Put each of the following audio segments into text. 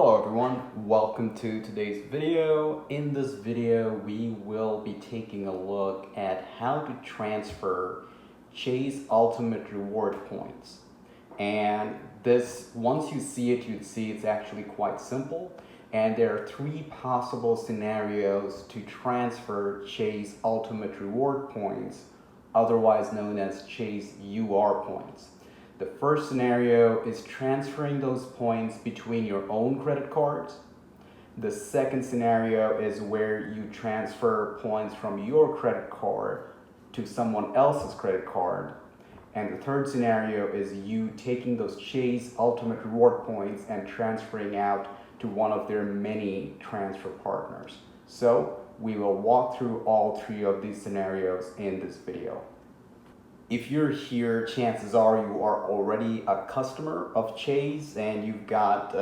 Hello everyone, welcome to today's video. In this video, we will be taking a look at how to transfer Chase Ultimate Reward points. And this, once you see it, you'd see it's actually quite simple. And there are three possible scenarios to transfer Chase Ultimate Reward points, otherwise known as Chase UR points. The first scenario is transferring those points between your own credit cards. The second scenario is where you transfer points from your credit card to someone else's credit card. And the third scenario is you taking those Chase Ultimate Reward points and transferring out to one of their many transfer partners. So we will walk through all three of these scenarios in this video. If you're here, chances are you are already a customer of Chase and you've got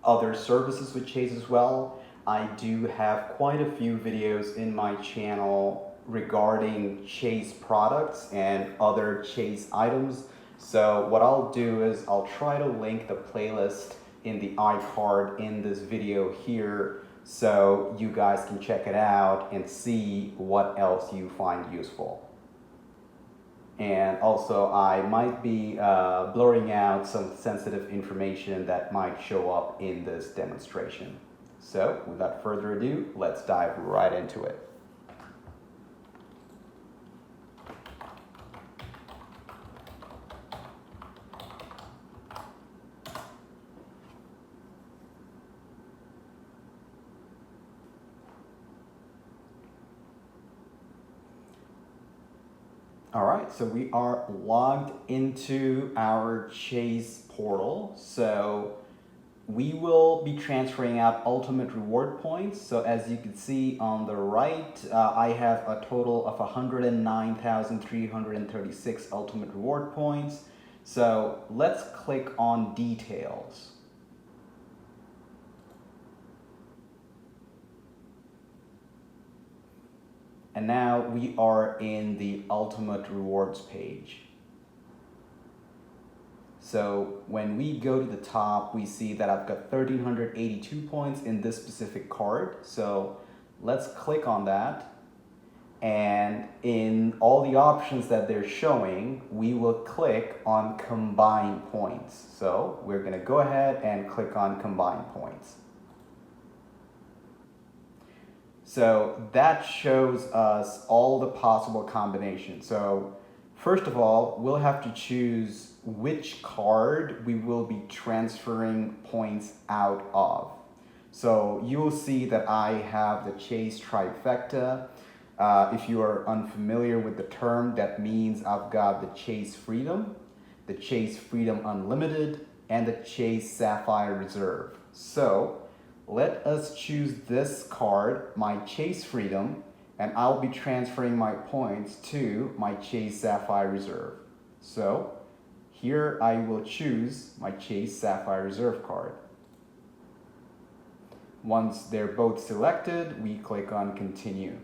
other services with Chase as well. I do have quite a few videos in my channel regarding Chase products and other Chase items. So what I'll do is I'll try to link the playlist in the iCard in this video here so you guys can check it out and see what else you find useful. And also I might be blurring out some sensitive information that might show up in this demonstration. So without further ado, let's dive right into it. All right, so we are logged into our Chase portal. So we will be transferring out Ultimate Reward points. So as you can see on the right, I have a total of 109,336 Ultimate Reward points. So let's click on Details. And now we are in the Ultimate Rewards page. So when we go to the top, we see that I've got 1,382 points in this specific card. So let's click on that. And in all the options that they're showing, we will click on Combine Points. So we're going to go ahead and click on Combine Points. So that shows us all the possible combinations. So first of all, we'll have to choose which card we will be transferring points out of. So you will see that I have the Chase Trifecta. If you are unfamiliar with the term, that means I've got the Chase Freedom, the Chase Freedom Unlimited, and the Chase Sapphire Reserve. So let us choose this card, my Chase Freedom, and I'll be transferring my points to my Chase Sapphire Reserve. So here I will choose my Chase Sapphire Reserve card. Once they're both selected, we click on Continue.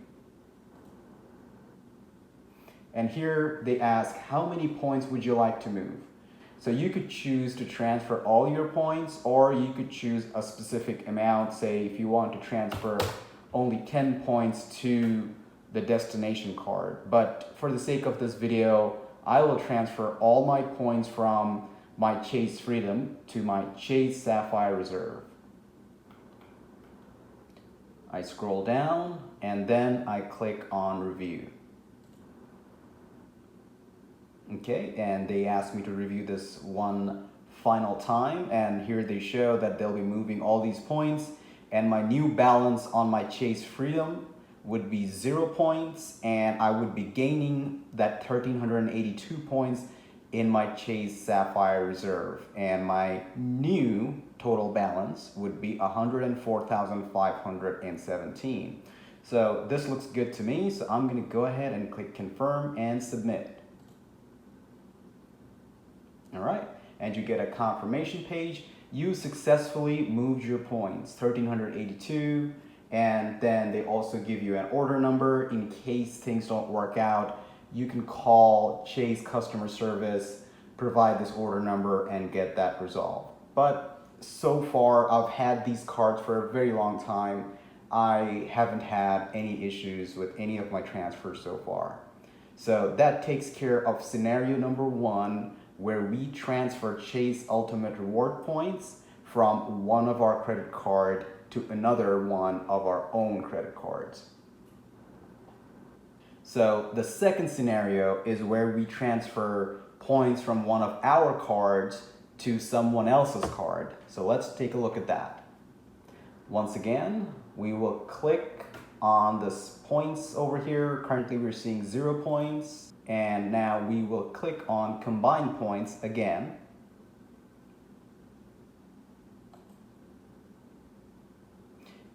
And here they ask, how many points would you like to move? So you could choose to transfer all your points, or you could choose a specific amount. Say if you want to transfer only 10 points to the destination card. But for the sake of this video, I will transfer all my points from my Chase Freedom to my Chase Sapphire Reserve. I scroll down and then I click on Review. Okay, and they asked me to review this one final time, and here they show that they'll be moving all these points, and my new balance on my Chase Freedom would be 0 points, and I would be gaining that 1,382 points in my Chase Sapphire Reserve, and my new total balance would be 104,517. So this looks good to me, so I'm going to go ahead and click Confirm and Submit. All right, and you get a confirmation page. You successfully moved your points, 1,382, and then they also give you an order number in case things don't work out. You can call Chase customer service, provide this order number, and get that resolved. But so far, I've had these cards for a very long time. I haven't had any issues with any of my transfers so far. So that takes care of scenario number one, where we transfer Chase Ultimate Reward points from one of our credit card to another one of our own credit cards. So the second scenario is where we transfer points from one of our cards to someone else's card. So let's take a look at that. Once again, we will click on this points over here. Currently we're seeing 0 points, and now we will click on combine points again.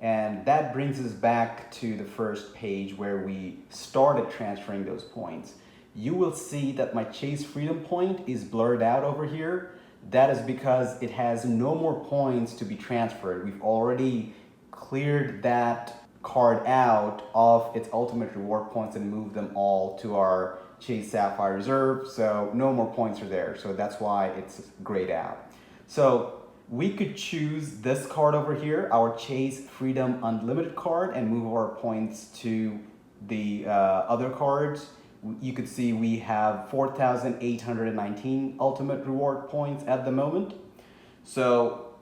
And that brings us back to the first page where we started transferring those points. You will see that my Chase Freedom point is blurred out over here. That is because it has no more points to be transferred. We've already cleared that card out of its ultimate reward points and moved them all to our Chase Sapphire Reserve. So no more points are there. So that's why it's grayed out. So we could choose this card over here, our Chase Freedom Unlimited card, and move our points to the other cards. You could see we have 4,819 ultimate reward points at the moment. So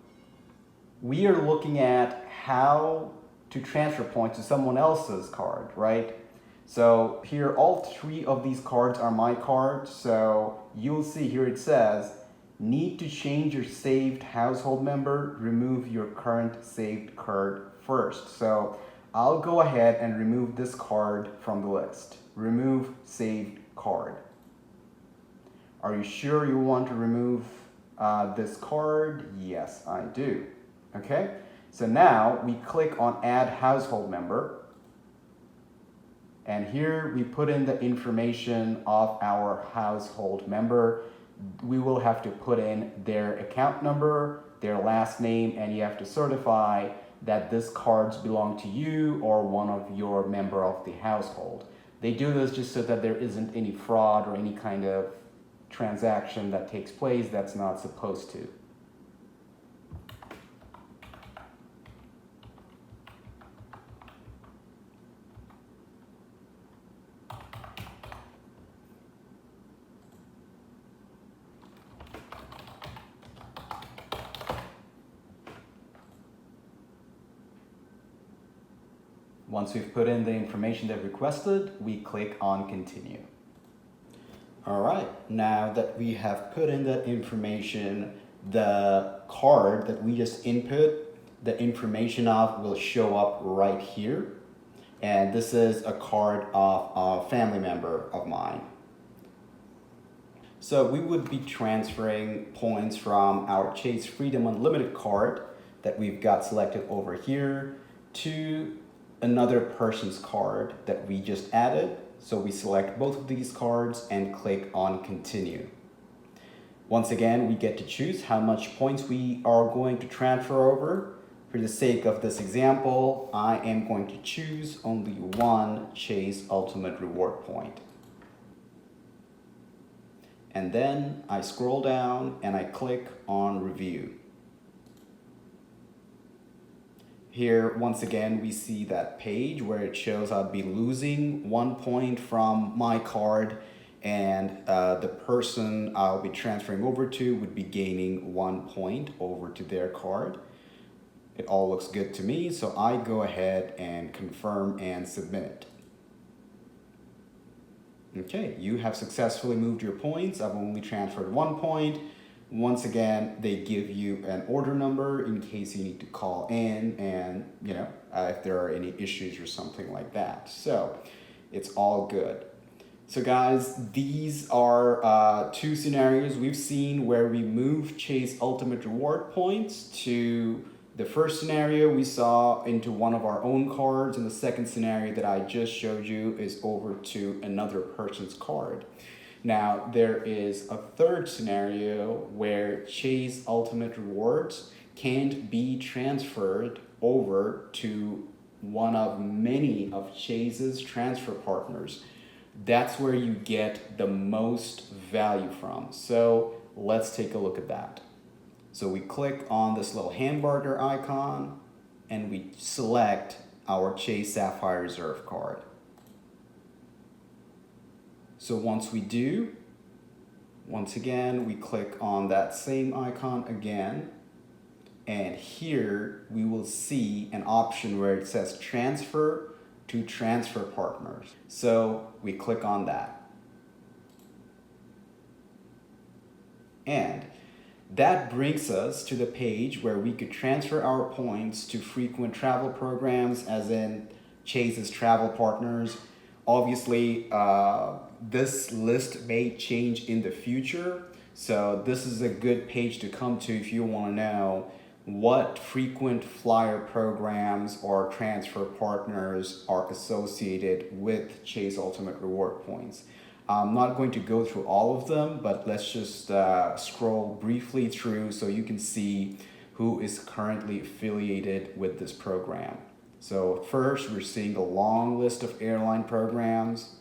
we are looking at how to transfer points to someone else's card, right? So here, all three of these cards are my cards. So you'll see here it says, need to change your saved household member, remove your current saved card first. So I'll go ahead and remove this card from the list. Remove saved card. Are you sure you want to remove this card? Yes, I do. Okay, so now we click on add household member. And here we put in the information of our household member. We will have to put in their account number, their last name, and you have to certify that this cards belong to you or one of your member of the household. They do this just so that there isn't any fraud or any kind of transaction that takes place that's not supposed to. Once we've put in the information they've requested, we click on continue. All right, now that we have put in that information, the card that we just input the information of will show up right here. And this is a card of a family member of mine. So we would be transferring points from our Chase Freedom Unlimited card that we've got selected over here to another person's card that we just added. So we select both of these cards and click on continue. Once again, we get to choose how much points we are going to transfer over. For the sake of this example, I am going to choose only one Chase Ultimate Reward point. And then I scroll down and I click on review. Here, once again, we see that page where it shows I'll be losing 1 point from my card, and the person I'll be transferring over to would be gaining 1 point over to their card. It all looks good to me, so I go ahead and confirm and submit. Okay, you have successfully moved your points. I've only transferred 1 point. Once again, they give you an order number in case you need to call in and, if there are any issues or something like that. So it's all good. So guys, these are two scenarios we've seen where we move Chase Ultimate Reward points to the first scenario we saw into one of our own cards, and the second scenario that I just showed you is over to another person's card. Now, there is a third scenario where Chase Ultimate Rewards can't be transferred over to one of many of Chase's transfer partners. That's where you get the most value from. So let's take a look at that. So we click on this little hamburger icon and we select our Chase Sapphire Reserve card. So once we do, once again, we click on that same icon again, and here we will see an option where it says transfer to transfer partners. So we click on that. And that brings us to the page where we could transfer our points to frequent travel programs, as in Chase's travel partners. Obviously, this list may change in the future, so this is a good page to come to if you want to know what frequent flyer programs or transfer partners are associated with Chase Ultimate Reward Points. I'm not going to go through all of them, but let's just scroll briefly through so you can see who is currently affiliated with this program. So first, we're seeing a long list of airline programs.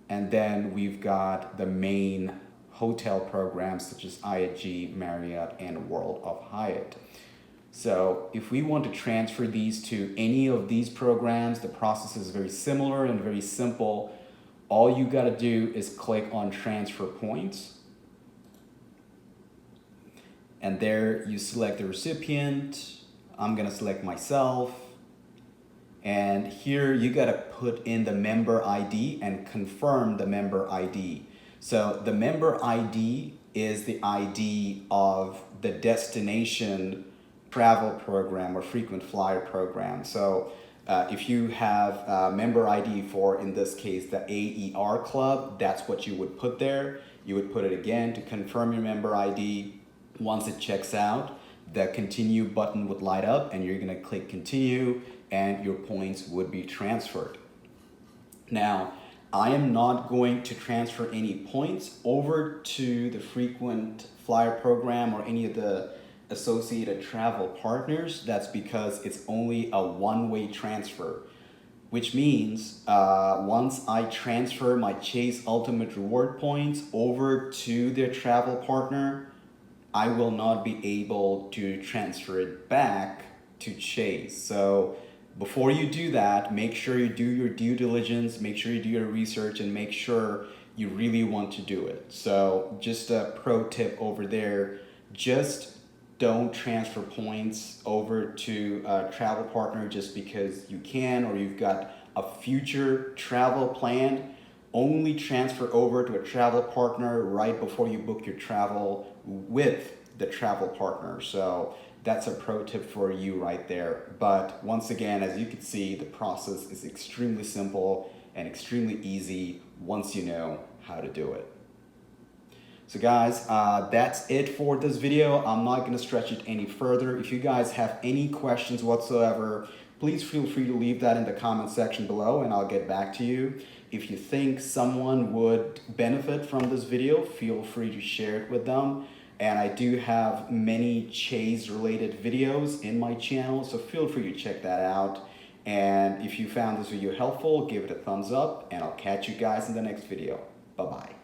And then we've got the main hotel programs such as IHG, Marriott, and World of Hyatt. So if we want to transfer these to any of these programs, the process is very similar and very simple. All you got to do is click on transfer points. And there you select the recipient. I'm going to select myself. And here you got to put in the member ID and confirm the member ID. So the member ID is the ID of the destination travel program or frequent flyer program. So if you have a member ID for, in this case, the AER Club, that's what you would put there. You would put it again to confirm your member ID. Once it checks out, the continue button would light up and you're going to click continue and your points would be transferred. Now, I am not going to transfer any points over to the frequent flyer program or any of the associated travel partners. That's because it's only a one-way transfer, which means once I transfer my Chase Ultimate Reward points over to their travel partner, I will not be able to transfer it back to Chase. So before you do that, make sure you do your due diligence, make sure you do your research, and make sure you really want to do it. So just a pro tip over there, just don't transfer points over to a travel partner just because you can or you've got a future travel planned. Only transfer over to a travel partner right before you book your travel with the travel partner. So that's a pro tip for you right there. But once again, as you can see, the process is extremely simple and extremely easy once you know how to do it. So guys, that's it for this video. I'm not going to stretch it any further. If you guys have any questions whatsoever, please feel free to leave that in the comment section below and I'll get back to you. If you think someone would benefit from this video, feel free to share it with them. And I do have many Chase related videos in my channel, so feel free to check that out. And if you found this video helpful, give it a thumbs up and I'll catch you guys in the next video. Bye-bye.